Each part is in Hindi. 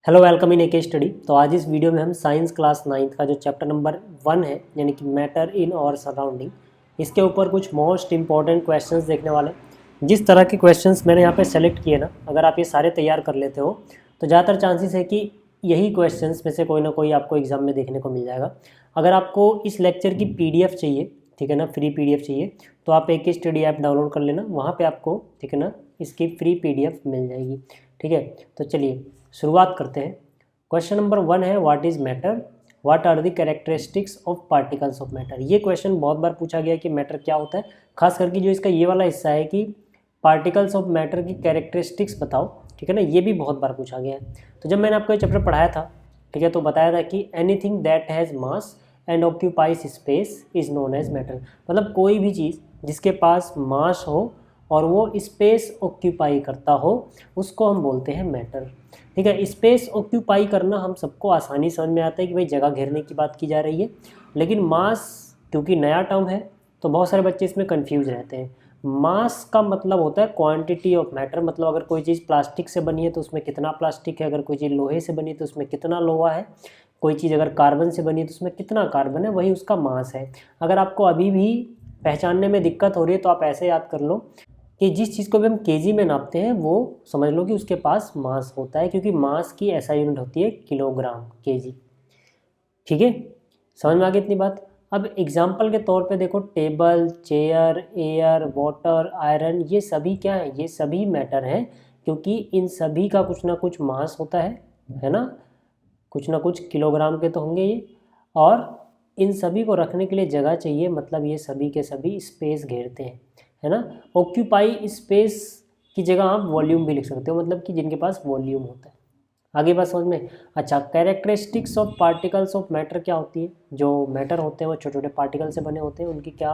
Hello welcome in AK study. तो आज इस वीडियो में हम साइंस क्लास 9th का जो चैप्टर नंबर 1 है यानी कि मैटर इन और सराउंडिंग, इसके ऊपर कुछ मोस्ट इंपॉर्टेंट क्वेश्चंस देखने वाले हैं। जिस तरह के क्वेश्चंस मैंने यहाँ पे सेलेक्ट किए ना, अगर आप ये सारे तैयार कर लेते हो तो ज़्यादातर चांसेस है कि यही क्वेश्चंस में से कोई ना कोई आपको एग्जाम में देखने को मिल जाएगा। अगर आपको इस लेक्चर की PDF चाहिए, ठीक है ना, फ्री PDF चाहिए, तो आप एके स्टडी ऐप डाउनलोड कर लेना, वहाँ पर आपको, ठीक है ना, इसकी फ्री PDF मिल जाएगी। ठीक है, तो चलिए शुरुआत करते हैं। क्वेश्चन नंबर 1 है what is matter, what are the characteristics of particles of matter. ये क्वेश्चन बहुत बार पूछा गया है कि मैटर क्या होता है, खास करके जो इसका ये वाला हिस्सा है कि पार्टिकल्स ऑफ मैटर की कैरेक्टरिस्टिक्स बताओ, ठीक है ना, ये भी बहुत बार पूछा गया है। तो जब मैंने आपको ये चैप्टर पढ़ाया था, ठीक है, तो बताया था कि anything that has mass and occupies space is known as matter. मतलब कोई भी चीज़ जिसके पास मास हो और वो स्पेस ऑक्यूपाई करता हो, उसको हम बोलते हैं मैटर। ठीक है, स्पेस ऑक्यूपाई करना हम सबको आसानी समझ में आता है कि भाई जगह घेरने की बात की जा रही है, लेकिन मास क्योंकि नया टर्म है तो बहुत सारे बच्चे इसमें कंफ्यूज रहते हैं। मास का मतलब होता है क्वांटिटी ऑफ मैटर, मतलब अगर कोई चीज़ प्लास्टिक से बनी है तो उसमें कितना प्लास्टिक है, अगर कोई चीज़ लोहे से बनी है तो उसमें कितना लोहा है, कोई चीज़ अगर कार्बन से बनी है तो उसमें कितना कार्बन है, वही उसका मास है। अगर आपको अभी भी पहचानने में दिक्कत हो रही है तो आप ऐसे याद कर लो कि जिस चीज़ को भी हम केजी में नापते हैं वो समझ लो कि उसके पास मास होता है, क्योंकि मास की ऐसा यूनिट होती है किलोग्राम, केजी। ठीक है, समझ में आ गई इतनी बात। अब एग्जाम्पल के तौर पे देखो, table, chair, air, water, iron, ये सभी क्या है, ये सभी मैटर हैं, क्योंकि इन सभी का कुछ ना कुछ मास होता है ना, कुछ ना कुछ किलोग्राम के तो होंगे ये, और इन सभी को रखने के लिए जगह चाहिए, मतलब ये सभी के सभी स्पेस घेरते हैं, है ना। ऑक्यूपाई स्पेस की जगह आप वॉल्यूम भी लिख सकते हो, मतलब कि जिनके पास वॉल्यूम होता है। आगे बात समझ में। अच्छा, characteristics of particles of matter क्या होती है। जो मैटर होते हैं वो छोटे छोटे पार्टिकल से बने होते हैं, उनकी क्या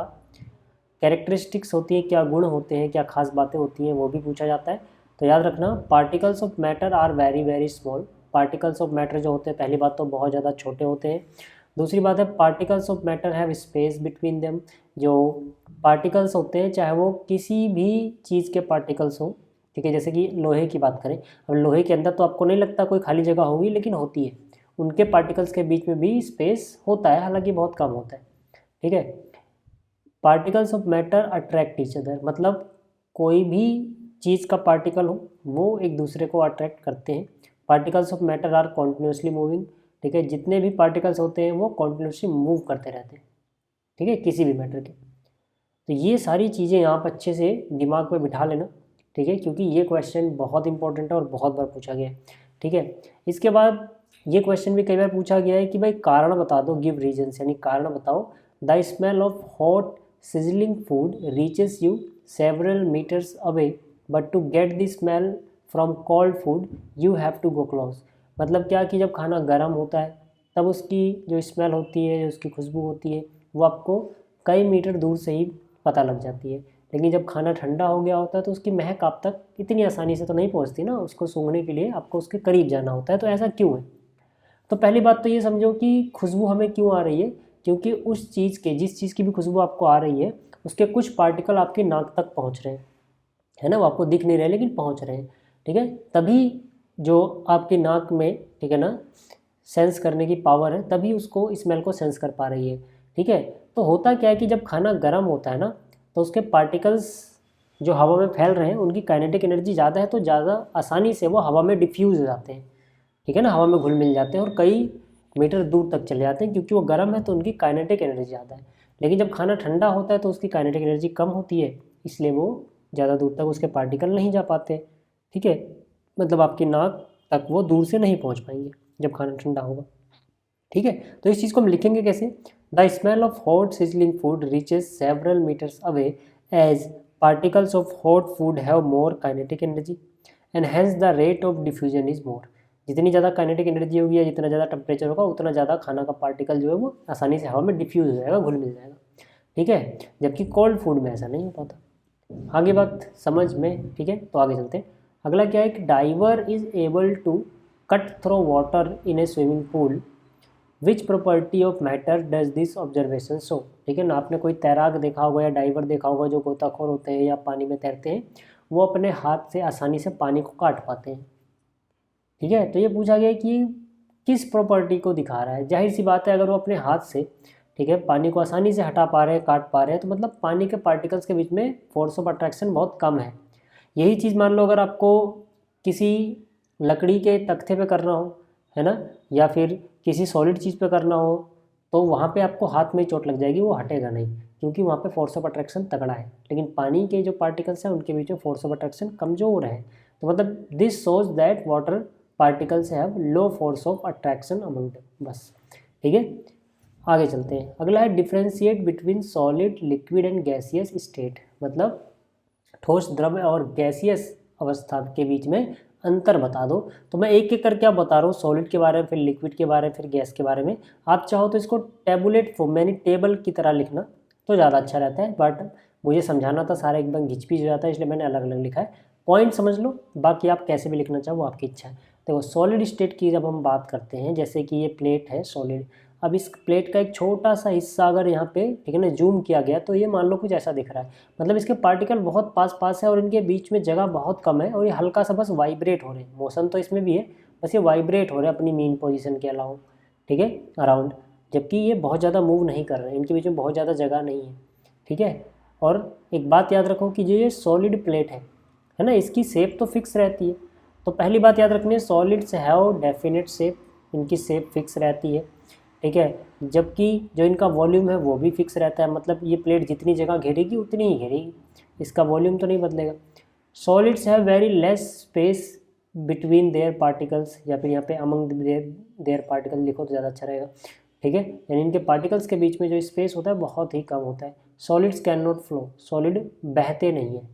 कैरेक्टरिस्टिक्स होती है, क्या गुण होते हैं, क्या खास बातें होती हैं, वो भी पूछा जाता है। तो याद रखना, particles of matter are very very small. Particles of matter जो होते हैं, पहली बात तो बहुत ज़्यादा छोटे होते हैं। दूसरी बात है particles of matter have space between them. जो पार्टिकल्स होते हैं, चाहे वो किसी भी चीज़ के पार्टिकल्स हो, ठीक है, जैसे कि लोहे की बात करें, अब लोहे के अंदर तो आपको नहीं लगता कोई खाली जगह होगी, लेकिन होती है, उनके पार्टिकल्स के बीच में भी स्पेस होता है, हालांकि बहुत कम होता है। ठीक है, particles of matter attract each other, मतलब कोई भी चीज़ का पार्टिकल हो वो एक दूसरे को अट्रैक्ट करते हैं। Particles of matter are continuously moving. ठीक है, जितने भी पार्टिकल्स होते हैं वो कॉन्टिन्यूसली मूव करते रहते हैं, ठीक है, किसी भी मैटर के। तो ये सारी चीज़ें यहाँ पर अच्छे से दिमाग में बिठा लेना, ठीक है, क्योंकि ये क्वेश्चन बहुत इंपॉर्टेंट है और बहुत बार पूछा गया है। ठीक है, इसके बाद ये क्वेश्चन भी कई बार पूछा गया है कि भाई कारण बता दो, गिव रीजन्स, यानी कारण बताओ। The smell of hot sizzling food reaches you several meters away, but to get the smell from cold food you have to go close। मतलब क्या कि जब खाना गर्म होता है तब उसकी जो स्मेल होती है, जो उसकी खुशबू होती है, वो आपको कई मीटर दूर से ही पता लग जाती है। लेकिन जब खाना ठंडा हो गया होता है तो उसकी महक आप तक इतनी आसानी से तो नहीं पहुंचती ना, उसको सूंघने के लिए आपको उसके करीब जाना होता है। तो ऐसा क्यों है? तो पहली बात तो ये समझो कि खुशबू हमें क्यों आ रही है, क्योंकि उस चीज़ के, जिस चीज़ की भी खुशबू आपको आ रही है, उसके कुछ पार्टिकल आपकी नाक तक पहुंच रहे हैं, है ना, वो आपको दिख नहीं रहे लेकिन पहुंच रहे हैं। ठीक है, तभी जो आपकी नाक में, ठीक है ना, सेंस करने की पावर है, तभी उसको स्मेल को सेंस कर पा रही है। ठीक है, तो होता क्या है कि जब खाना गर्म होता है ना, तो उसके पार्टिकल्स जो हवा में फैल रहे हैं उनकी काइनेटिक एनर्जी ज़्यादा है, तो ज़्यादा आसानी से वो हवा में डिफ्यूज़ हो जाते हैं, ठीक है ना, हवा में घुल मिल जाते हैं और कई मीटर दूर तक चले जाते हैं, क्योंकि वो गर्म है तो उनकी काइनेटिक एनर्जी ज़्यादा है। लेकिन जब खाना ठंडा होता है तो उसकी काइनेटिक एनर्जी कम होती है, इसलिए वो ज़्यादा दूर तक उसके पार्टिकल नहीं जा पाते। ठीक है, मतलब आपकी नाक तक वो दूर से नहीं पहुंच पाएंगे जब खाना ठंडा होगा। ठीक है, तो इस चीज़ को हम लिखेंगे कैसे। The smell of hot sizzling food reaches several metres away as particles of hot food have more kinetic energy and hence the rate of diffusion is more. जितनी ज़्यादा काइनेटिक एनर्जी होगी या जितना ज़्यादा टेम्परेचर होगा, उतना ज़्यादा खाना का पार्टिकल जो है वो आसानी से हवा में डिफ्यूज हो जाएगा, घुल मिल जाएगा। ठीक है, जबकि कोल्ड फूड में ऐसा नहीं हो पाता। आगे बात समझ में, ठीक है, तो आगे चलते हैं। अगला क्या है कि diver is able to cut through water in a swimming pool, which property of matter does this observation show. ठीक है ना, आपने कोई तैराक देखा होगा या डाइवर देखा होगा जो गोताखोर होते हैं या पानी में तैरते हैं, वो अपने हाथ से आसानी से पानी को काट पाते हैं। ठीक है, तो ये पूछा गया कि किस प्रॉपर्टी को दिखा रहा है। जाहिर सी बात है, अगर वो अपने हाथ से, ठीक है, पानी को आसानी से हटा पा रहे हैं, काट पा रहे हैं, तो मतलब पानी के पार्टिकल्स के बीच में फोर्स ऑफ अट्रैक्शन बहुत कम है। यही चीज़ मान लो अगर आपको किसी लकड़ी के तख्ते पे करना हो, है ना, या फिर किसी सॉलिड चीज़ पे करना हो, तो वहाँ पे आपको हाथ में ही चोट लग जाएगी, वो हटेगा नहीं, क्योंकि वहाँ पे फोर्स ऑफ अट्रैक्शन तगड़ा है। लेकिन पानी के जो पार्टिकल्स हैं उनके बीच में फोर्स ऑफ अट्रैक्शन कमज़ोर है। तो मतलब this shows that water particles have low force of attraction among them. बस, ठीक है, आगे चलते हैं। अगला है differentiate between solid, liquid and gaseous state. मतलब ठोस, द्रव्य और गैसियस अवस्था के बीच में अंतर बता दो। तो मैं एक एक करके आप बता रहा हूँ, सॉलिड के बारे में, फिर लिक्विड के बारे में, फिर गैस के बारे में। आप चाहो तो इसको टेबुलेट फॉर्म यानी टेबल की तरह लिखना तो ज़्यादा अच्छा रहता है, बट मुझे समझाना था, सारा एकदम घिचपिच हो जाता है, इसलिए मैंने अलग अलग लिखा है। पॉइंट समझ लो, बाकी आप कैसे भी लिखना चाहो वो आपकी इच्छा है। देखो, सॉलिड स्टेट की जब हम बात करते हैं, जैसे कि ये प्लेट है सॉलिड, अब इस प्लेट का एक छोटा सा हिस्सा अगर यहाँ पे, ठीक है ना, जूम किया गया, तो ये मान लो कुछ ऐसा दिख रहा है। मतलब इसके पार्टिकल बहुत पास पास है और इनके बीच में जगह बहुत कम है, और ये हल्का सा बस वाइब्रेट हो रहे हैं। मोशन तो इसमें भी है, बस ये वाइब्रेट हो रहे हैं अपनी मेन पोजीशन के अलावा, ठीक है, अराउंड। जबकि ये बहुत ज़्यादा मूव नहीं कर रहे हैं, इनके बीच में बहुत ज़्यादा जगह नहीं है, ठीक है। और एक बात याद रखो कि जो ये सॉलिड प्लेट है ना, इसकी शेप तो फिक्स रहती है। तो पहली बात याद रखनी है, सॉलिड्स हैव डेफिनेट शेप, इनकी शेप फिक्स रहती है, ठीक है। जबकि जो इनका वॉल्यूम है वो भी फिक्स रहता है, मतलब ये प्लेट जितनी जगह घेरेगी उतनी ही घेरेगी, इसका वॉल्यूम तो नहीं बदलेगा। Solids have very less space between their particles, या फिर यहाँ पे अमंग देयर पार्टिकल लिखो तो ज़्यादा अच्छा रहेगा, ठीक है। यानी इनके पार्टिकल्स के बीच में जो स्पेस होता है बहुत ही कम होता है। Solids can not flow, solid बहते नहीं है,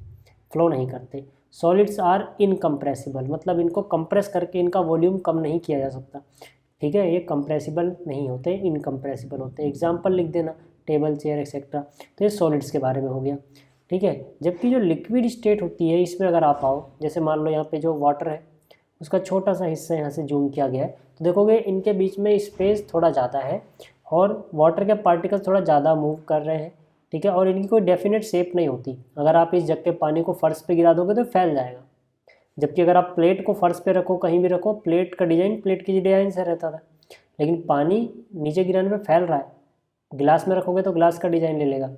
फ्लो नहीं करते। सॉलिड्स आर इनकम्प्रेसिबल, मतलब इनको कंप्रेस करके इनका वॉल्यूम कम नहीं किया जा सकता, ठीक है। ये कंप्रेसिबल नहीं होते, इनकम्प्रेसिबल होते हैं। एग्जाम्पल लिख देना, टेबल, चेयर एक्सेट्रा। तो ये सॉलिड्स के बारे में हो गया, ठीक है। जबकि जो लिक्विड स्टेट होती है, इसमें अगर आप आओ, जैसे मान लो यहाँ पे जो वाटर है उसका छोटा सा हिस्सा यहाँ से जूम किया गया है, तो देखोगे इनके बीच में स्पेस थोड़ा ज़्यादा है और वाटर के पार्टिकल्स थोड़ा ज़्यादा मूव कर रहे हैं, ठीक है। और इनकी कोई डेफिनेट शेप नहीं होती। अगर आप इस जग के पानी को फर्श पे गिरा दोगे तो फैल जाएगा, जबकि अगर आप प्लेट को फर्श पे रखो, कहीं भी रखो, प्लेट का डिज़ाइन प्लेट की डिज़ाइन से रहता था। लेकिन पानी नीचे गिराने पे फैल रहा है, गिलास में रखोगे तो गिलास का डिज़ाइन ले लेगा,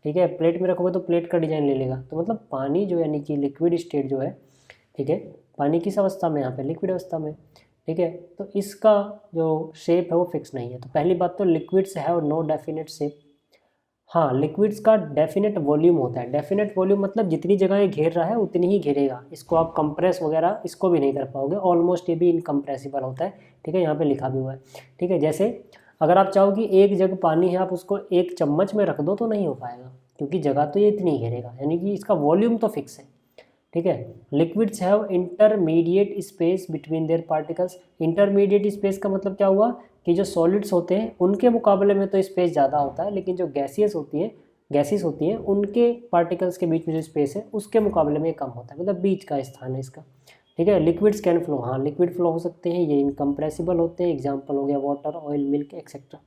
ठीक है, प्लेट में रखोगे तो प्लेट का डिज़ाइन ले लेगा। तो मतलब पानी जो यानी कि लिक्विड स्टेट जो है, ठीक है, पानी किस अवस्था में, यहाँ पे लिक्विड अवस्था में, ठीक है। तो इसका जो शेप है वो फिक्स नहीं है। तो पहली बात तो liquids have no definite shape. हाँ, लिक्विड्स का डेफिनेट वॉल्यूम होता है। डेफिनेट वॉल्यूम मतलब जितनी जगह ये घेर रहा है उतनी ही घेरेगा, इसको आप कंप्रेस वगैरह इसको भी नहीं कर पाओगे। ऑलमोस्ट ये भी इनकम्प्रेसिबल होता है, ठीक है, यहाँ पे लिखा भी हुआ है, ठीक है। जैसे अगर आप चाहो कि एक जग पानी है, आप उसको एक चम्मच में रख दो तो नहीं हो पाएगा, क्योंकि जगह तो ये इतनी ही घेरेगा, यानी कि इसका वॉल्यूम तो फिक्स है, ठीक है। Liquids have intermediate space between their particles. Intermediate space का मतलब क्या हुआ कि जो सॉलिड्स होते हैं उनके मुकाबले में तो स्पेस ज़्यादा होता है, लेकिन जो गैसेस होती हैं उनके पार्टिकल्स के बीच में जो स्पेस है उसके मुकाबले में कम होता है, मतलब बीच का स्थान है इसका, ठीक है। लिक्विड्स कैन फ्लो, हाँ लिक्विड फ्लो हो सकते हैं, ये इनकम्प्रेसिबल होते हैं। एग्जाम्पल हो गया वाटर, ऑयल, मिल्क एक्सेट्रा,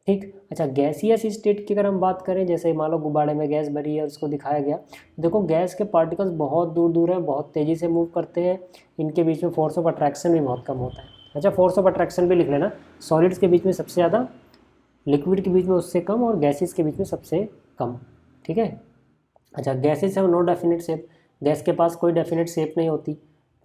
ठीक। अच्छा, गैसियस स्टेट की अगर हम बात करें, जैसे मान लो गुब्बारे में गैस भरी है और उसको दिखाया गया, देखो गैस के पार्टिकल्स बहुत दूर दूर हैं, बहुत तेज़ी से मूव करते हैं, इनके बीच में फोर्स ऑफ अट्रैक्शन भी बहुत कम होता है। अच्छा, फोर्स ऑफ अट्रैक्शन भी लिख लेना, सॉलिड्स के बीच में सबसे ज़्यादा, लिक्विड के बीच में उससे कम, और गैसेस के बीच में सबसे कम, ठीक है। अच्छा, gases have no definite shape, gas के पास कोई डेफिनेट शेप नहीं होती,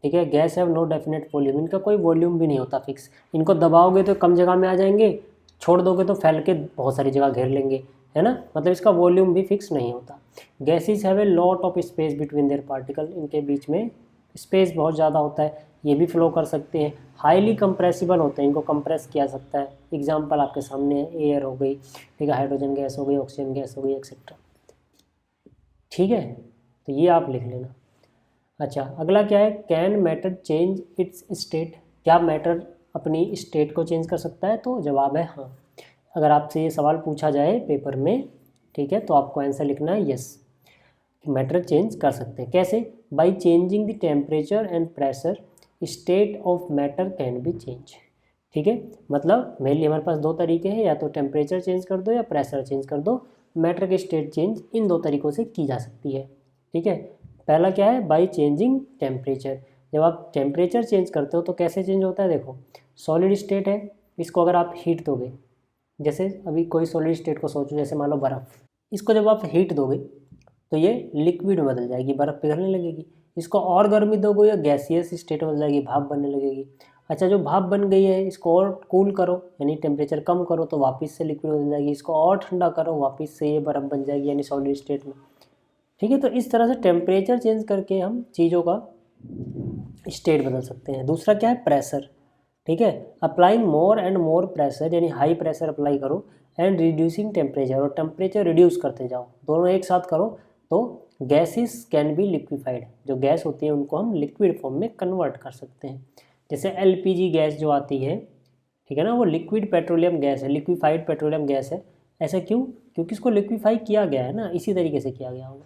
ठीक है। Gas have no definite volume, इनका कोई वॉल्यूम भी नहीं होता फिक्स। इनको दबाओगे तो कम जगह में आ जाएंगे, छोड़ दोगे तो फैल के बहुत सारी जगह घेर लेंगे, है ना, मतलब इसका वॉल्यूम भी फिक्स नहीं होता। Gases have a lot of space between their particle, इनके बीच में स्पेस बहुत ज़्यादा होता है, ये भी फ्लो कर सकते हैं। हाईली कंप्रेसिबल होते हैं, इनको कंप्रेस किया जा सकता है। एग्जांपल आपके सामने है, एयर हो गई, ठीक है, हाइड्रोजन गैस हो गई, ऑक्सीजन गैस हो गई एक्सेट्रा, ठीक है। तो ये आप लिख लेना। अच्छा, अगला क्या है, can matter change it's state, क्या मैटर अपनी स्टेट को चेंज कर सकता है? तो जवाब है हाँ। अगर आपसे ये सवाल पूछा जाए पेपर में, ठीक है, तो आपको आंसर लिखना है यस, मैटर चेंज कर सकते हैं। कैसे? By changing the temperature and pressure state of matter can be change, ठीक है। मतलब मेनली हमारे पास दो तरीके हैं, या तो टेम्परेचर चेंज कर दो या प्रेशर चेंज कर दो। मैटर की स्टेट चेंज इन दो तरीक़ों से की जा सकती है, ठीक है। पहला क्या है, बाई चेंजिंग टेम्परेचर, जब आप टेम्परेचर चेंज करते हो तो कैसे चेंज होता है, देखो सॉलिड स्टेट है, इसको अगर आप हीट दोगे, जैसे अभी कोई सॉलिड स्टेट को सोचो, जैसे मान लो बर्फ़, इसको जब आप हीट दोगे तो ये लिक्विड में बदल जाएगी, बर्फ़ पिघलने लगेगी। इसको और गर्मी दोगे या गैसियस स्टेट में बदल जाएगी, भाप बनने लगेगी। अच्छा, जो भाप बन गई है इसको और कूल करो, यानी टेम्परेचर कम करो तो वापस से लिक्विड बन जाएगी। इसको और ठंडा करो, वापस से ये बर्फ़ बन जाएगी, यानी सॉलिड स्टेट में। ठीक है, तो इस तरह से टेम्परेचर चेंज करके हम चीज़ों का स्टेट बदल सकते हैं। दूसरा क्या है, प्रेशर। ठीक है, applying more and more pressure, यानी हाई प्रेशर अप्लाई करो, एंड रिड्यूसिंग टेम्परेचर, और टेम्परेचर रिड्यूस करते जाओ, दोनों एक साथ करो तो गैसेस कैन बी लिक्विफाइड, जो गैस होती है उनको हम लिक्विड फॉर्म में कन्वर्ट कर सकते हैं। जैसे एलपीजी गैस जो आती है, ठीक है ना, वो लिक्विड पेट्रोलियम गैस है, लिक्विफाइड पेट्रोलियम गैस है। ऐसा क्यों? क्योंकि इसको लिक्विफाई किया गया है ना, इसी तरीके से किया गया होगा।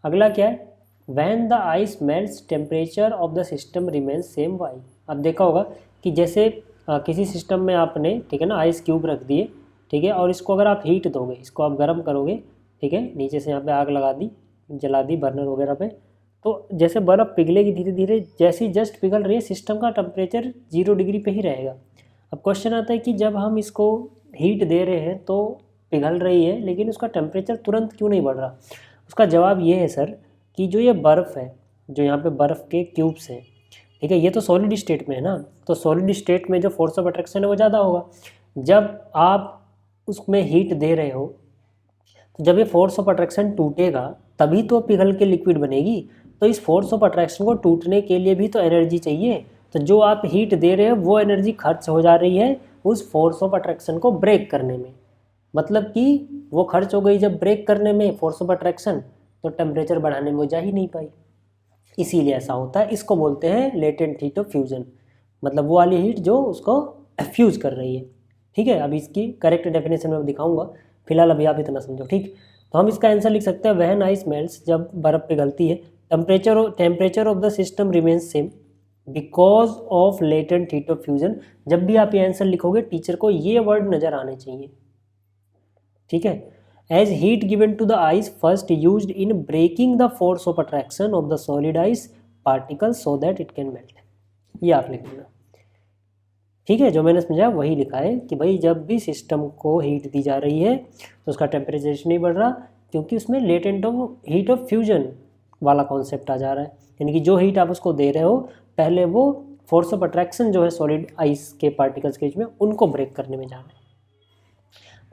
अगला क्या है, when the ice melts temperature of the system remains same why. अब देखा होगा कि जैसे किसी सिस्टम में आपने, ठीक है ना, आइस क्यूब रख दिए, ठीक है, और इसको अगर आप हीट दोगे, इसको आप गर्म करोगे, ठीक है, नीचे से यहाँ पे आग लगा दी, जला दी बर्नर वगैरह पे, तो जैसे बर्फ़ पिघलेगी धीरे धीरे, जैसे ही जस्ट पिघल रही है, सिस्टम का टेम्परेचर 0 डिग्री पे ही रहेगा। अब क्वेश्चन आता है कि जब हम इसको हीट दे रहे हैं तो पिघल रही है, लेकिन उसका टेम्परेचर तुरंत क्यों नहीं बढ़ रहा? उसका जवाब ये है सर कि जो ये बर्फ़ है, जो यहाँ पे बर्फ़ के क्यूब्स हैं, ठीक है, ये तो सॉलिड स्टेट में है ना, तो सॉलिड स्टेट में जो फोर्स ऑफ अट्रैक्शन है वो ज़्यादा होगा। जब आप उसमें हीट दे रहे हो तो जब ये फोर्स ऑफ अट्रैक्शन टूटेगा तभी तो पिघल के लिक्विड बनेगी। तो इस फोर्स ऑफ अट्रैक्शन को टूटने के लिए भी तो एनर्जी चाहिए, तो जो आप हीट दे रहे हो वो एनर्जी खर्च हो जा रही है उस फोर्स ऑफ अट्रैक्शन को ब्रेक करने में। मतलब कि वो खर्च हो गई जब ब्रेक करने में फोर्स ऑफ अट्रैक्शन, तो टेम्परेचर बढ़ाने में वो जा ही नहीं पाई, इसीलिए ऐसा होता है। इसको बोलते हैं लेटेंट हीट ऑफ फ्यूजन, मतलब वो वाली हीट जो उसको फ्यूज कर रही है। ठीक है, अभी इसकी करेक्ट डेफिनेशन में दिखाऊंगा, फिलहाल अभी आप इतना समझो। ठीक, तो हम इसका आंसर लिख सकते हैं व्हेन आइस मेल्ट्स, जब बर्फ़ पिघलती है, temperature of the system remains same because of latent heat of fusion. जब भी आप ये आंसर लिखोगे टीचर को ये वर्ड नज़र आने चाहिए। ठीक है, as heat given to the ice first used in breaking the force of attraction of the solid ice particle so that it can melt, ये आप लिख लेना। ठीक है, जो मैंने समझाया वही लिखा है कि भाई जब भी सिस्टम को हीट दी जा रही है तो उसका टेम्परेचर नहीं बढ़ रहा, क्योंकि उसमें लेटेंट हीट ऑफ फ्यूजन वाला कॉन्सेप्ट आ जा रहा है, यानी कि जो हीट आप उसको दे रहे हो पहले वो फोर्स ऑफ अट्रैक्शन जो है सॉलिड आइस के पार्टिकल्स के बीच में, उनको ब्रेक करने में जा रहा है।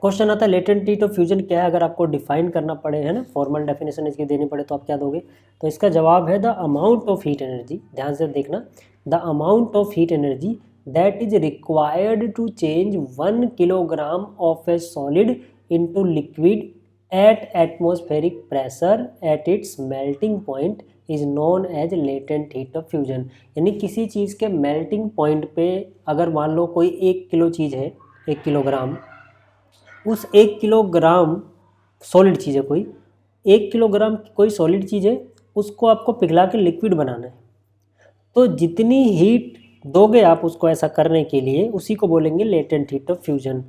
क्वेश्चन आता है लेटेंट हीट ऑफ फ्यूजन क्या है, अगर आपको डिफाइन करना पड़े, है ना, फॉर्मल डेफिनेशन इसकी देनी पड़े तो आप क्या दोगे? तो इसका जवाब है the amount of heat energy, ध्यान से देखना, the amount of heat energy that is required to change 1 kilogram of a solid into liquid at atmospheric pressure at its melting point is known as latent heat of fusion। यानी किसी चीज़ के मेल्टिंग पॉइंट पे अगर मान लो कोई 1 किलो चीज़ है, 1 किलोग्राम, उस 1 किलोग्राम सॉलिड चीज़ है कोई, 1 किलोग्राम कोई सॉलिड चीज़ है, उसको आपको पिघला के लिक्विड बनाना है, तो जितनी हीट दोगे आप उसको ऐसा करने के लिए, उसी को बोलेंगे latent heat of fusion.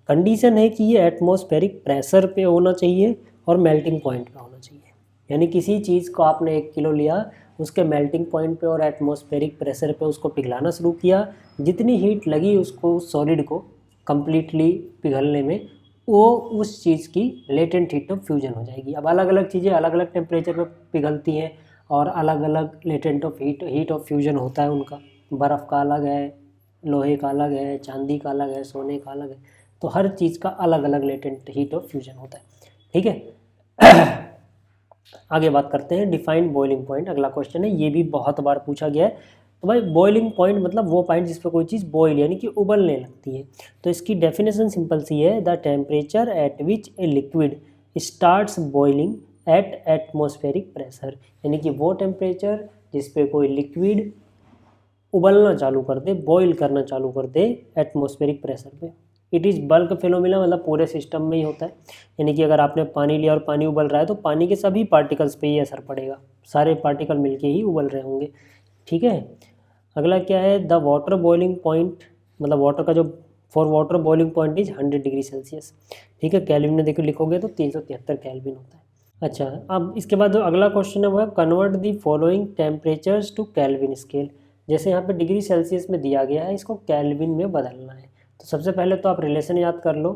Condition है कि ये एटमॉस्फेरिक प्रेशर पे होना चाहिए और मेल्टिंग पॉइंट पे होना चाहिए। यानी किसी चीज़ को आपने 1 किलो लिया, उसके मेल्टिंग पॉइंट पे और एटमॉस्फेरिक प्रेशर पे उसको पिघलाना शुरू किया, जितनी हीट लगी उसको सॉलिड को कंप्लीटली पिघलने में, वो उस चीज़ की लेटेंट हीट ऑफ फ्यूजन हो जाएगी। अब अलग अलग चीज़ें अलग अलग टेम्परेचर पर पिघलती हैं और अलग अलग latent of heat of fusion होता है उनका। बर्फ़ का अलग है, लोहे का अलग है, चांदी का अलग है, सोने का अलग है, तो हर चीज़ का अलग अलग लेटेंट हीट ऑफ फ्यूजन होता है। ठीक है, आगे बात करते हैं डिफाइन बॉइलिंग पॉइंट, अगला क्वेश्चन है, ये भी बहुत बार पूछा गया है। तो भाई बॉइलिंग पॉइंट मतलब वो पॉइंट जिस पर कोई चीज़ बॉइल यानी कि उबलने लगती है। तो इसकी डेफिनेशन सिंपल सी है, the temperature at which a liquid starts boiling at atmospheric pressure, यानी कि वो टेम्परेचर जिस पे कोई लिक्विड उबलना चालू कर दे, बॉईल करना चालू कर दे एटमॉस्फेरिक प्रेशर पे। इट इज़ बल्क फिनोमिना, मतलब पूरे सिस्टम में ही होता है, यानी कि अगर आपने पानी लिया और पानी उबल रहा है तो पानी के सभी पार्टिकल्स पे ही असर पड़ेगा, सारे पार्टिकल मिलके ही उबल रहे होंगे। ठीक है, अगला क्या है, द वाटर बॉइलिंग पॉइंट, मतलब वाटर का जो for water boiling point is 100 degree Celsius. ठीक है, केल्विन में देखो लिखोगे तो 373 केल्विन होता है। अच्छा, अब इसके बाद जो अगला क्वेश्चन है वो है convert the following temperatures to Kelvin scale. जैसे यहाँ पे डिग्री सेल्सियस में दिया गया है, इसको केल्विन में बदलना है। तो सबसे पहले तो आप रिलेशन याद कर लो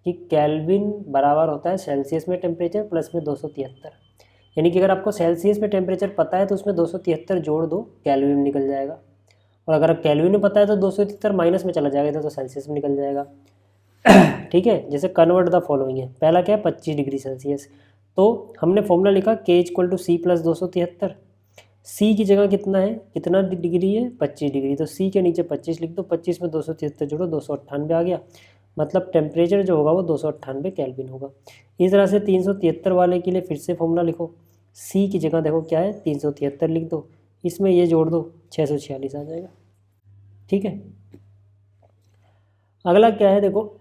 कि केल्विन बराबर होता है सेल्सियस में टेम्परेचर प्लस में 273। यानी कि अगर आपको सेल्सियस में टेम्परेचर पता है तो उसमें 273 जोड़ दो, केल्विन में निकल जाएगा। और अगर केल्विन में पता है तो 273 माइनस में चला जाएगा तो सेल्सियस में निकल जाएगा। ठीक है, जैसे कन्वर्ट द फॉलोइंग है, पहला क्या है 25 डिग्री सेल्सियस। तो हमने फॉर्मूला लिखा के इक्वल टू सी प्लस 273। सी की जगह कितना है, कितना डिग्री है 25 डिग्री, तो सी के नीचे 25 लिख दो, 25 में 273 जोड़ो 298 आ गया। मतलब टेम्परेचर जो होगा वो 298 केल्विन होगा। इस तरह से 373 वाले के लिए फिर से फॉर्मूला लिखो, सी की जगह देखो क्या है 373 लिख दो, इसमें ये जोड़ दो 646 आ जाएगा। ठीक है, अगला क्या है देखो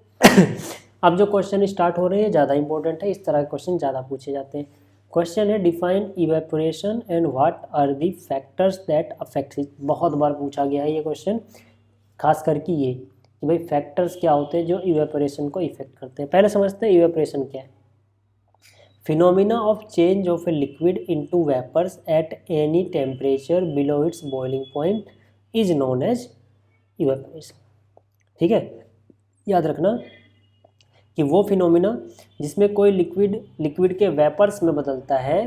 अब जो क्वेश्चन स्टार्ट हो रहे हैं ज़्यादा इंपॉर्टेंट है, इस तरह के क्वेश्चन ज़्यादा पूछे जाते हैं। क्वेश्चन है define evaporation and what are the factors that affect it. बहुत बार पूछा गया है ये क्वेश्चन, खास करके ये कि भाई फैक्टर्स क्या होते हैं जो इवेपोरेशन को इफेक्ट करते हैं। पहले समझते हैं इवेपोरेशन क्या है। Phenomena of change of a liquid into vapours at any temperature below its boiling point is known as evaporation. ठीक है, याद रखना कि वो फिनोमिना जिसमें कोई लिक्विड के वेपर्स में बदलता है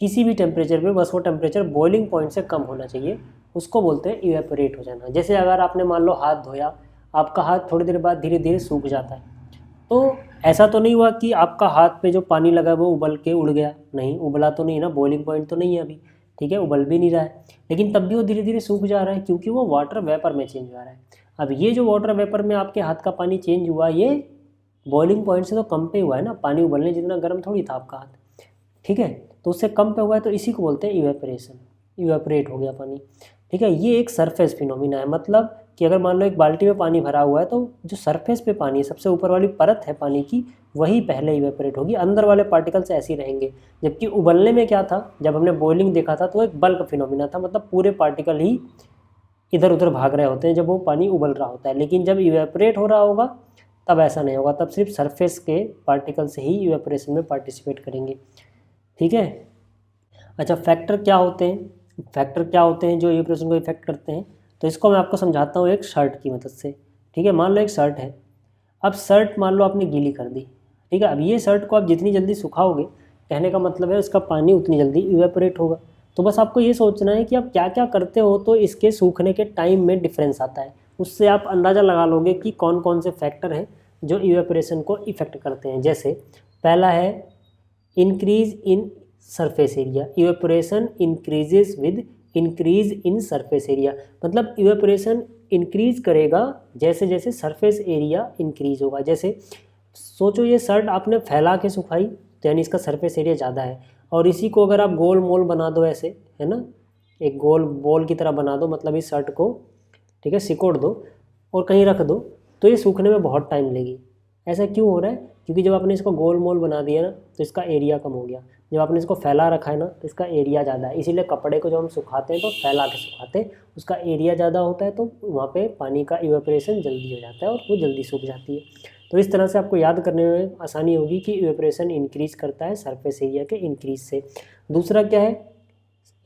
किसी भी टेम्परेचर पे, बस वो टेम्परेचर बॉइलिंग पॉइंट से कम होना चाहिए, उसको बोलते हैं इवेपोरेट हो जाना। जैसे अगर आपने मान लो हाथ धोया, आपका हाथ थोड़ी देर बाद धीरे धीरे सूख जाता है, तो ऐसा तो नहीं हुआ कि आपका हाथ पे जो पानी लगा वो उबल के उड़ गया, नहीं उबला तो नहीं ना, बॉइलिंग पॉइंट तो नहीं है अभी, ठीक है, उबल भी नहीं रहा है, लेकिन तब भी वो धीरे धीरे सूख जा रहा है क्योंकि वो वाटर वेपर में चेंज हो रहा है। अब ये जो वाटर वेपर में आपके हाथ का पानी चेंज हुआ, ये बॉइलिंग पॉइंट से तो कम पे हुआ है ना, पानी उबलने जितना गर्म थोड़ी था आपका हाथ। ठीक है, तो उससे कम पे हुआ है, तो इसी को बोलते हैं इवेपोरेशन, इवेपोरेट हो गया पानी। ठीक है, ये एक सरफेस फिनोमिना है, मतलब कि अगर मान लो एक बाल्टी में पानी भरा हुआ है तो जो सरफेस पे पानी है, सबसे ऊपर वाली परत है पानी की, वही पहले इवेपोरेट होगी, अंदर वाले पार्टिकल्स ऐसे ही रहेंगे। जबकि उबलने में क्या था, जब हमने बॉइलिंग देखा था तो एक बल्क फिनोमिना था, मतलब पूरे पार्टिकल ही इधर उधर भाग रहे होते हैं जब वो पानी उबल रहा होता है। लेकिन जब इवेपोरेट हो रहा होगा तब ऐसा नहीं होगा, तब सिर्फ सरफेस के पार्टिकल से ही इवेपोरेशन में पार्टिसिपेट करेंगे। ठीक है, अच्छा फैक्टर क्या होते हैं, फैक्टर क्या होते हैं जो इवेपोरेशन को इफेक्ट करते हैं, तो इसको मैं आपको समझाता हूँ एक शर्ट की मदद से। ठीक है, मान लो एक शर्ट है, अब शर्ट मान लो आपने गीली कर दी, ठीक है, अब ये शर्ट को आप जितनी जल्दी सुखाओगे, कहने का मतलब है उसका पानी उतनी जल्दी इवेपोरेट होगा। तो बस आपको ये सोचना है कि आप क्या क्या करते हो तो इसके सूखने के टाइम में डिफरेंस आता है, उससे आप अंदाज़ा लगा लोगे कि कौन कौन से फैक्टर हैं जो इवेपोरेशन को इफेक्ट करते हैं। जैसे पहला है increase in surface area, evaporation increases with increase in surface area, मतलब इवेपोरेशन इंक्रीज करेगा जैसे जैसे सरफेस एरिया इंक्रीज होगा। जैसे सोचो ये शर्ट आपने फैला के सुखाई तो यानी इसका सरफेस एरिया ज़्यादा है, और इसी को अगर आप गोल मोल बना दो ऐसे, है ना, एक गोल बॉल की तरह बना दो, मतलब इस शर्ट को, ठीक है, सिकोड़ दो और कहीं रख दो, तो ये सूखने में बहुत टाइम लेगी। ऐसा क्यों हो रहा है, क्योंकि जब आपने इसको गोल मोल बना दिया ना तो इसका एरिया कम हो गया, जब आपने इसको फैला रखा है ना तो इसका एरिया ज़्यादा है। इसीलिए कपड़े को जब हम सुखाते हैं तो फैला के सुखाते हैं, उसका एरिया ज़्यादा होता है, तो वहाँ पे पानी का इवेपोरेशन जल्दी हो जाता है और वो जल्दी सूख जाती है। तो इस तरह से आपको याद करने में आसानी होगी कि इवेपोरेशन इंक्रीज करता है सरफेस एरिया के इंक्रीज से। दूसरा क्या है,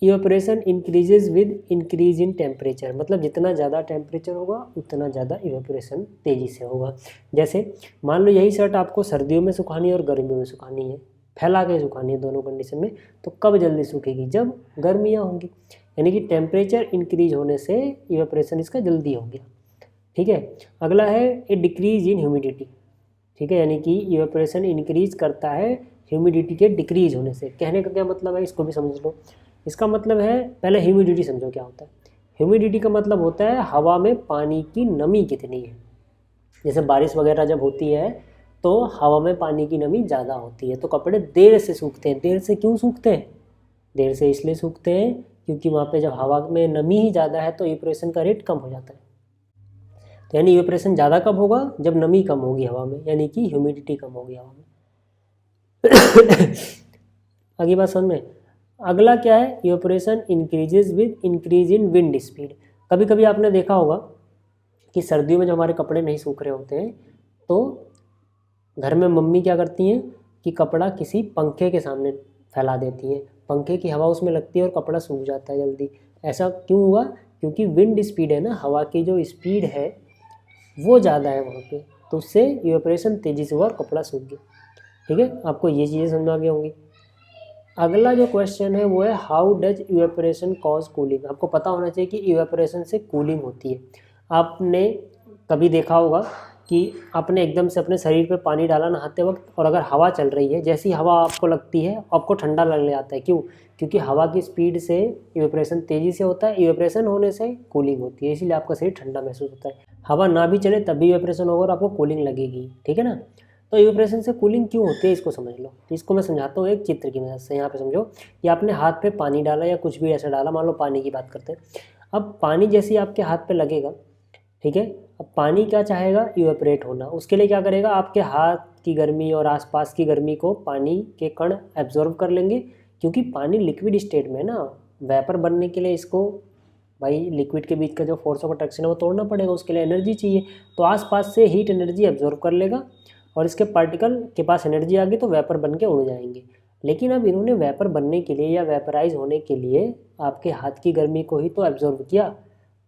evaporation increases with increase in temperature, मतलब जितना ज़्यादा टेम्परेचर होगा उतना ज़्यादा इवेपोरेशन तेज़ी से होगा। जैसे मान लो यही शर्ट आपको सर्दियों में सुखानी है और गर्मियों में सुखानी है, फैला के सुखानी है दोनों कंडीशन में, तो कब जल्दी सूखेगी, जब गर्मियाँ होंगी, यानी कि टेम्परेचर इंक्रीज होने से इवेपोरेशन इसका जल्दी हो गया। ठीक है, अगला है ए डिक्रीज इन ह्यूमिडिटी। ठीक है, यानी कि इवेपोरेशन इंक्रीज करता है ह्यूमिडिटी के डिक्रीज होने से। कहने का क्या मतलब है, इसको भी समझ लो। इसका मतलब है, पहले ह्यूमिडिटी समझो क्या होता है। ह्यूमिडिटी का मतलब होता है हवा में पानी की नमी कितनी है। जैसे बारिश वगैरह जब होती है तो हवा में पानी की नमी ज़्यादा होती है, तो कपड़े देर से सूखते हैं। देर से क्यों सूखते हैं, देर से इसलिए सूखते हैं क्योंकि वहाँ पे जब हवा में नमी ही ज़्यादा है तो इवेपोरेशन का रेट कम हो जाता है। तो यानी इवेपोरेशन ज़्यादा कब होगा, जब नमी कम होगी हवा में, यानी कि ह्यूमिडिटी कम होगी हवा में। आगे बात समझ में। अगला क्या है, evaporation increases with increase in wind speed. कभी कभी आपने देखा होगा कि सर्दियों में जब हमारे कपड़े नहीं सूख रहे होते हैं तो घर में मम्मी क्या करती हैं कि कपड़ा किसी पंखे के सामने फैला देती है, पंखे की हवा उसमें लगती है और कपड़ा सूख जाता है जल्दी। ऐसा क्यों हुआ? क्योंकि विंड स्पीड है ना, हवा की जो स्पीड है वो ज़्यादा है वहाँ पे, तो उससे इवेपोरेशन तेज़ी से हुआ और कपड़ा सूख गया। ठीक है, आपको ये चीज़ें समझ आ गई होंगी। अगला जो क्वेश्चन है वो है how does evaporation cause cooling. आपको पता होना चाहिए कि इवेपोरेशन से कूलिंग होती है। आपने कभी देखा होगा कि आपने एकदम से अपने शरीर पे पानी डाला नहाते वक्त, और अगर हवा चल रही है, जैसी हवा आपको लगती है आपको ठंडा लगने जाता है। क्यों? क्योंकि हवा की स्पीड से इवेपोरेशन तेज़ी से होता है, इवेपोरेशन होने से कूलिंग होती है, इसीलिए आपका शरीर ठंडा महसूस होता है। हवा ना भी चले तब भी इवेपोरेशन होगा और आपको कूलिंग लगेगी। ठीक है ना? तो इवेपोरेशन से कूलिंग क्यों होती है इसको समझ लो। तो इसको मैं समझाता हूँ एक चित्र की मदद से। यहाँ पे समझो कि आपने हाथ पे पानी डाला या कुछ भी ऐसा डाला, मान लो पानी की बात करते हैं। अब पानी जैसे ही आपके हाथ पे लगेगा, ठीक है, अब पानी क्या चाहेगा? इवेपोरेट होना। उसके लिए क्या करेगा? आपके हाथ की गर्मी और आसपास की गर्मी को पानी के कण एब्जॉर्व कर लेंगे, क्योंकि पानी लिक्विड स्टेट में है ना। वेपर बनने के लिए इसको भाई लिक्विड के बीच का जो फोर्स ऑफ अट्रैक्शन है वो तोड़ना पड़ेगा, उसके लिए एनर्जी चाहिए। तो आसपास से हीट एनर्जी एब्जॉर्व कर लेगा और इसके पार्टिकल के पास एनर्जी आ गई तो वेपर बन के उड़ जाएंगे। लेकिन अब इन्होंने वेपर बनने के लिए या वेपराइज होने के लिए आपके हाथ की गर्मी को ही तो एब्जॉर्व किया।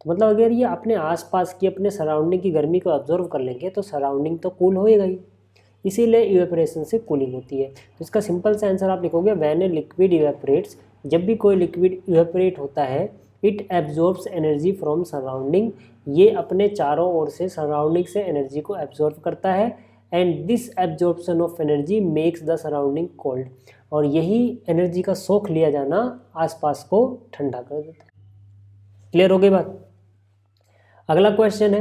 तो मतलब अगर ये अपने आसपास की, अपने सराउंडिंग की गर्मी को ऑब्जर्व कर लेंगे तो सराउंडिंग तो कूल होएगा ही, इसीलिए इवेपोरेशन से कूलिंग होती है। तो इसका सिंपल सा आंसर आप लिखोगे व्हेन ए लिक्विड इवेपोरेट्स। जब भी कोई लिक्विड इवेपोरेट होता है, it absorbs energy from surrounding. ये अपने चारों ओर से सराउंडिंग से एनर्जी को एब्जॉर्व करता है, and this absorption of energy makes the surrounding cold. और यही एनर्जी का सोख लिया जाना आसपास को ठंडा कर देता है। क्लियर हो गई बात? अगला क्वेश्चन है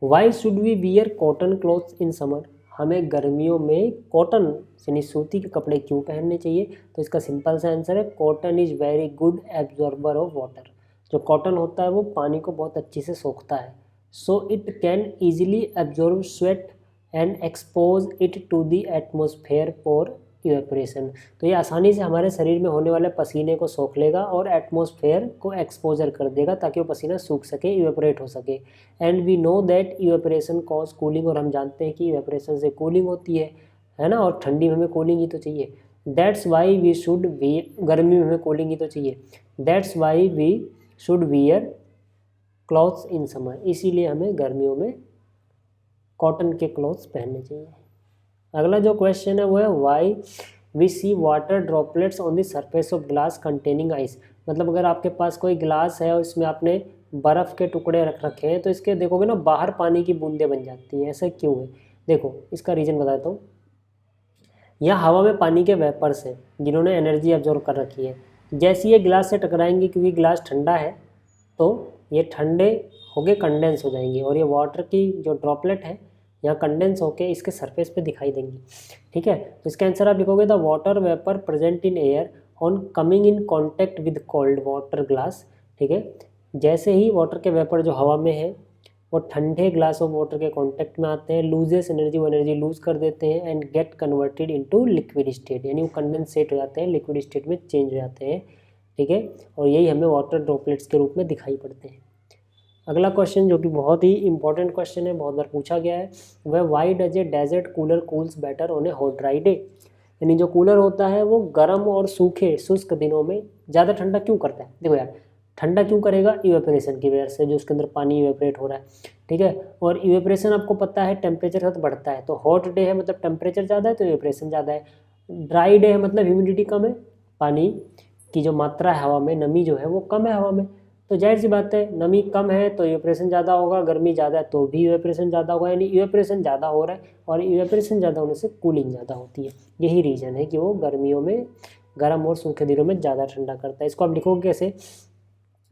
why should we wear cotton clothes in summer. हमें गर्मियों में कॉटन यानी सूती के कपड़े क्यों पहनने चाहिए? तो इसका सिंपल सा आंसर है cotton is very good absorber of water. जो कॉटन होता है वो पानी को बहुत अच्छे से सोखता है, so it can easily absorb sweat and expose it to the atmosphere for evaporation. तो ये आसानी से हमारे शरीर में होने वाले पसीने को सोख लेगा और एटमॉस्फेयर को एक्सपोजर कर देगा ताकि वो पसीना सूख सके, इवेपोरेट हो सके। And we know that evaporation cause cooling. और हम जानते हैं कि इवेपोरेशन से कूलिंग होती है ना, और ठंडी में हमें कूलिंग ही तो चाहिए। That's why we should we, गर्मी में हमें कूलिंग ही तो चाहिए। That's why we should wear clothes in summer. इसीलिए हमें गर्मियों में कॉटन के क्लॉथ्स पहनने चाहिए। अगला जो क्वेश्चन है वो है why we see water droplets on the surface of glass containing ice. मतलब अगर आपके पास कोई ग्लास है और इसमें आपने बर्फ़ के टुकड़े रख रखे हैं तो इसके देखोगे ना बाहर पानी की बूंदें बन जाती हैं। ऐसा क्यों है? देखो इसका रीज़न बताता हूँ। यहाँ हवा में पानी के वेपर्स हैं जिन्होंने एनर्जी एब्जॉर्व कर रखी है। जैसे ये ग्लास से टकराएंगे, क्योंकि ग्लास ठंडा है तो ये ठंडे होके कंडेंस हो जाएंगे और ये वाटर की जो ड्रॉपलेट है यहाँ कंडेंस होके इसके सरफेस पे दिखाई देंगी। ठीक है, तो इसका आंसर आप लिखोगे the water vapour present in air on coming in contact with cold water glass. ठीक है, जैसे ही वाटर के वेपर जो हवा में है वो ठंडे ग्लास ऑफ वाटर के कांटेक्ट में आते हैं, लूजेस एनर्जी, वो एनर्जी लूज कर देते हैं and get converted into liquid state, यानी वो कंडेंसेट हो जाते हैं, लिक्विड स्टेट में चेंज हो जाते हैं। ठीक है, और यही हमें वाटर ड्रॉपलेट्स के रूप में दिखाई पड़ते हैं। अगला क्वेश्चन जो कि बहुत ही इंपॉर्टेंट क्वेश्चन है, बहुत बार पूछा गया है, वह why does a desert cooler cools better on a hot dry day. यानी जो कूलर होता है वो गर्म और सूखे शुष्क दिनों में ज़्यादा ठंडा क्यों करता है? देखो यार, ठंडा क्यों करेगा? इवेपोरेशन की वजह से, जो उसके अंदर पानी इवेपोरेट हो रहा है। ठीक है, और इवेपोरेशन आपको पता है टेम्परेचर के साथ बढ़ता है। तो हॉट डे है मतलब टेम्परेचर ज़्यादा है तो इवेपोरेशन ज़्यादा है। ड्राई डे है मतलब ह्यूमिडिटी कम है, पानी की जो मात्रा है हवा में, नमी जो है वो कम है हवा में। तो जाहिर सी बात है नमी कम है तो इवेपोरेशन ज़्यादा होगा, गर्मी ज़्यादा है तो भी इवेपोरेशन ज़्यादा होगा, यानी इवेपोरेशन ज़्यादा हो रहा है और इवेपोरेशन ज़्यादा होने से कूलिंग ज़्यादा होती है। यही रीज़न है कि वो गर्मियों में गर्म और सूखे दिनों में ज़्यादा ठंडा करता है। इसको आप लिखोगे कैसे?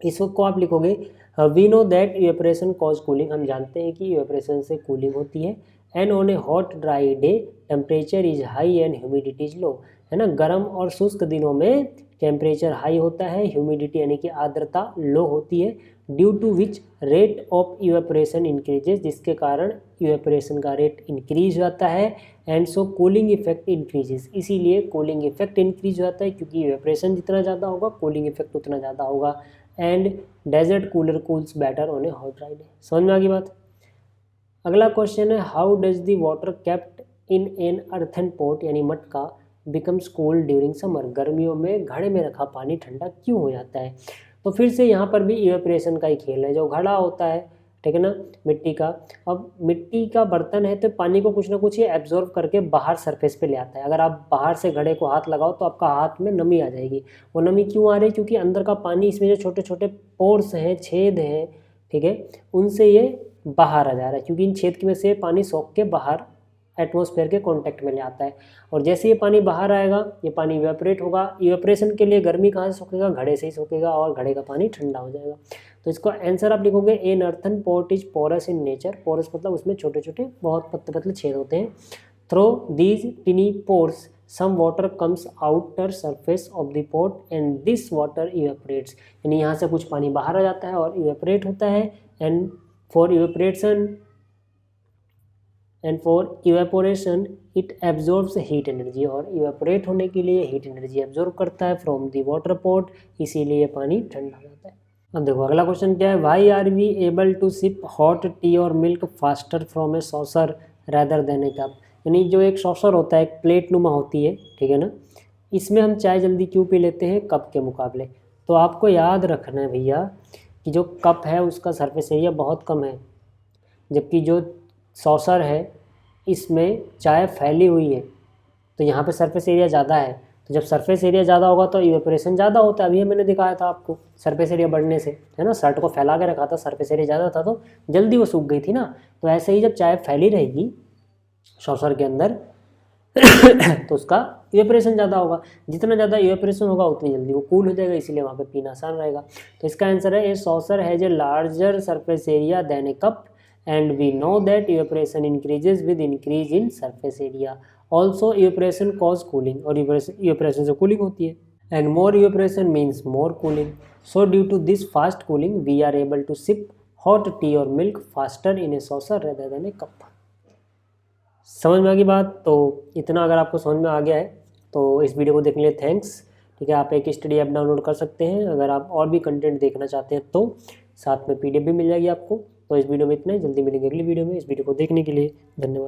इसको आप लिखोगे we know that evaporation cause cooling. हम जानते हैं कि इवेपोरेशन से कूलिंग होती है। And on a hot dry day temperature is high and humidity is low. है ना, गर्म और शुष्क दिनों में टेम्परेचर हाई होता है, ह्यूमिडिटी यानी कि आर्द्रता लो होती है, due to which rate of evaporation increases, जिसके कारण इवेपोरेशन का रेट इंक्रीज होता है। And so cooling effect increases, इसीलिए कूलिंग इफेक्ट इंक्रीज होता है, क्योंकि इवेपोरेशन जितना ज़्यादा होगा कूलिंग इफेक्ट उतना ज़्यादा होगा। And desert cooler cools better on a hot dry day. समझ में आ गई बात? अगला क्वेश्चन है how does the water kept in an earthen pot यानी मटका बिकम्स कोल्ड ड्यूरिंग समर, गर्मियों में घड़े में रखा पानी ठंडा क्यों हो जाता है। तो फिर से यहाँ पर भी इवेपोरेशन का ही खेल है। जो घड़ा होता है, ठीक है ना, मिट्टी का, अब मिट्टी का बर्तन है तो पानी को कुछ ना कुछ ये एब्जॉर्व करके बाहर सरफेस पे ले आता है। अगर आप बाहर से घड़े को हाथ लगाओ तो आपका हाथ में नमी आ जाएगी। वो नमी क्यों आ रही है, क्योंकि अंदर का पानी, इसमें जो छोटे छोटे पोर्स हैं, छेद हैं, ठीक है, उनसे ये बाहर आ जा रहा है, क्योंकि इन छेद में से पानी सोख के बाहर एटमॉस्फेयर के कांटेक्ट में ले आता है। और जैसे ये पानी बाहर आएगा, ये पानी इवेपोरेट होगा। इवेपोरेशन के लिए गर्मी कहाँ से सोखेगा, घड़े से ही सोखेगा, और घड़े का पानी ठंडा हो जाएगा। तो इसका आंसर आप लिखोगे an earthen pot is porous in nature. Porous मतलब उसमें छोटे छोटे बहुत पतले पतले छेद होते हैं। Through these tiny pores some water comes outer surface of the pot and this water evaporates, यानी यहाँ से कुछ पानी बाहर आ जाता है और इवेपोरेट होता है। And for evaporation it absorbs heat energy, और इवेपोरेट होने के लिए हीट एनर्जी एब्जॉर्ब करता है फ्रॉम द वाटर पॉट, इसीलिए पानी ठंडा हो जाता है। अब देखो अगला क्वेश्चन क्या है, why are we able to sip hot tea और milk faster from a saucer rather than a cup, यानी जो एक सॉसर होता है, एक प्लेट नुमा होती है, ठीक है ना, इसमें हम चाय जल्दी क्यों पी लेते हैं कप के मुकाबले। तो आपको याद रखना है भैया कि जो कप है उसका सरफेस एरिया बहुत कम है, जबकि जो सॉसर है इसमें चाय फैली हुई है, तो यहाँ पे सरफेस एरिया ज़्यादा है। तो जब सरफेस एरिया ज़्यादा होगा तो इवेपोरेशन ज़्यादा होता है। अभी मैंने दिखाया था आपको, सरफेस एरिया बढ़ने से, है ना, शर्ट को फैला के रखा था, सरफेस एरिया ज़्यादा था तो जल्दी वो सूख गई थी ना। तो ऐसे ही जब चाय फैली रहेगी सॉसर के अंदर तो उसका इवेपोरेशन ज़्यादा होगा। जितना ज़्यादा इवेपोरेशन होगा उतनी जल्दी वो कूल हो जाएगा, इसीलिए वहाँ पे पीना आसान रहेगा। तो इसका आंसर है a saucer has a larger surface area than a cup and we know that evaporation increases with increase in surface area. Also evaporation cause cooling, और evaporation से cooling होती है, and more evaporation means more cooling. So due to this fast cooling we are able to sip hot tea or milk faster in a saucer rather than a cup. समझ में आ गई बात। तो इतना अगर आपको समझ में आ गया है तो इस वीडियो को देखने के लिए थैंक्स, ठीक है। आप एक स्टडी ऐप डाउनलोड कर सकते हैं। अगर आप और भी कंटेंट देखना चाहते हैं तो साथ में PDF भी मिल जाएगी आपको। तो इस वीडियो में इतना ही, जल्दी मिलेंगे अगली वीडियो में। इस वीडियो को देखने के लिए धन्यवाद।